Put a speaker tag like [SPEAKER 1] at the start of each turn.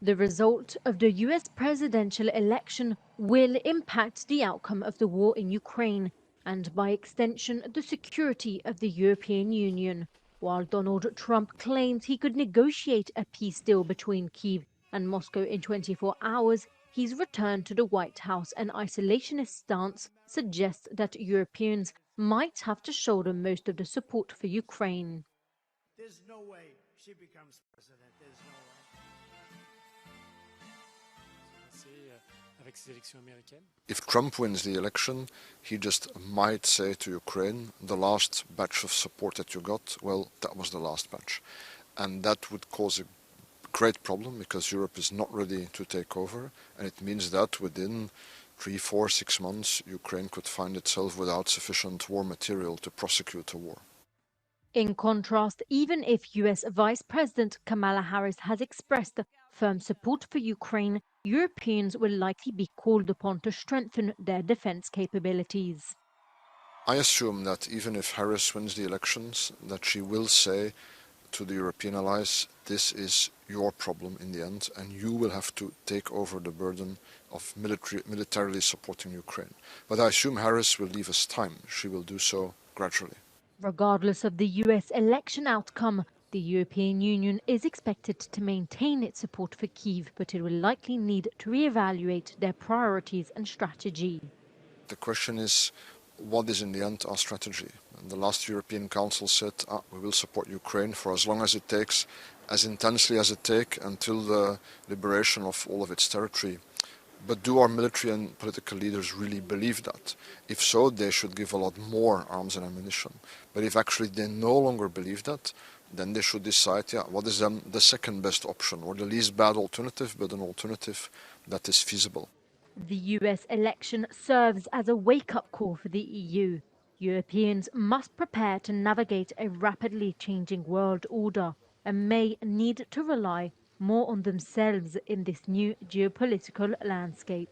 [SPEAKER 1] The result of the US presidential election will impact the outcome of the war in Ukraine and, by extension, the security of the European Union. While Donald Trump claims he could negotiate a peace deal between Kyiv and Moscow in 24 hours, his return to the White House and isolationist stance suggests that Europeans might have to shoulder most of the support for Ukraine.
[SPEAKER 2] There's no way she becomes president. There's no way.
[SPEAKER 3] If Trump wins the election, he just might say to Ukraine, the last batch of support that you got, well, that was the last batch. And that would cause a great problem because Europe is not ready to take over. And it means that within 3, 4, 6 months, Ukraine could find itself without sufficient war material to prosecute a war.
[SPEAKER 1] In contrast, even if US Vice President Kamala Harris has expressed firm support for Ukraine, Europeans will likely be called upon to strengthen their defense capabilities.
[SPEAKER 3] I assume that even if Harris wins the elections, that she will say to the European allies, this is your problem in the end, and you will have to take over the burden of militarily supporting Ukraine. But I assume Harris will leave us time. She will do so gradually.
[SPEAKER 1] Regardless of the US election outcome, the European Union is expected to maintain its support for Kyiv, but it will likely need to reevaluate their priorities and strategy.
[SPEAKER 3] The question is, what is in the end our strategy? And the last European Council said, we will support Ukraine for as long as it takes, as intensely as it takes, until the liberation of all of its territory. But do our military and political leaders really believe that? If so, they should give a lot more arms and ammunition. But if actually they no longer believe that, then they should decide, what is then the second best option, or the least bad alternative, but an alternative that is feasible.
[SPEAKER 1] The US election serves as a wake-up call for the EU. Europeans must prepare to navigate a rapidly changing world order and may need to rely more on themselves in this new geopolitical landscape.